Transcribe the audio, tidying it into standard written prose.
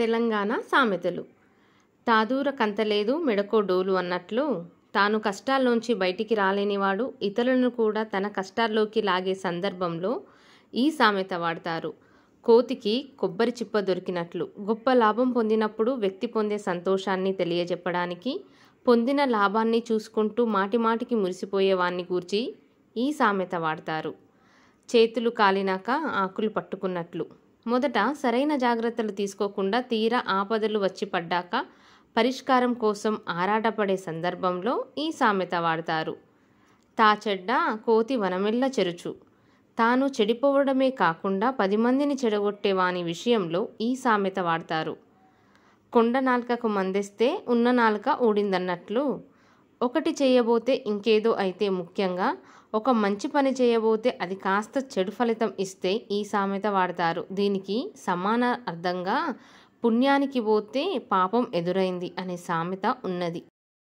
తెలంగాణ సామెతలు. తాదూర కంతలేదు మెడకో డోలు అన్నట్లు తాను కష్టాల్లోంచి బయటికి రాలేనివాడు ఇతరులను కూడా తన కష్టాల్లోకి లాగే సందర్భంలో ఈ సామెత వాడతారు. కోతికి కొబ్బరి చిప్ప దొరికినట్లు గొప్ప లాభం పొందినప్పుడు వ్యక్తి పొందే సంతోషాన్ని తెలియజెప్పడానికి, పొందిన లాభాన్ని చూసుకుంటూ మాటిమాటికి మురిసిపోయేవాన్ని గూర్చి ఈ సామెత వాడతారు. చేతులు కాలినాక ఆకులు పట్టుకున్నట్లు మొదట సరైన జాగ్రత్తలు తీసుకోకుండా తీరా ఆపదలు వచ్చి పడ్డాక పరిష్కారం కోసం ఆరాటపడే సందర్భంలో ఈ సామెత వాడతారు. తాచెడ్డ కోతి వనమెల్ల చెరుచు. తాను చెడిపోవడమే కాకుండా 10 మందిని చెడగొట్టే వాని విషయంలో ఈ సామెత వాడతారు. కొండ నాల్కకు మందేస్తే ఉన్న నాలుక ఊడిందన్నట్లు ఒకటి చేయబోతే ఇంకేదో అయితే, ముఖ్యంగా ఒక మంచి పని చేయబోతే అది కాస్త చెడు ఫలితం ఇస్తే ఈ సామెత వాడతారు. దీనికి సమాన అర్థంగా పుణ్యానికి పోతే పాపం ఎదురైంది అనే సామెత ఉన్నది.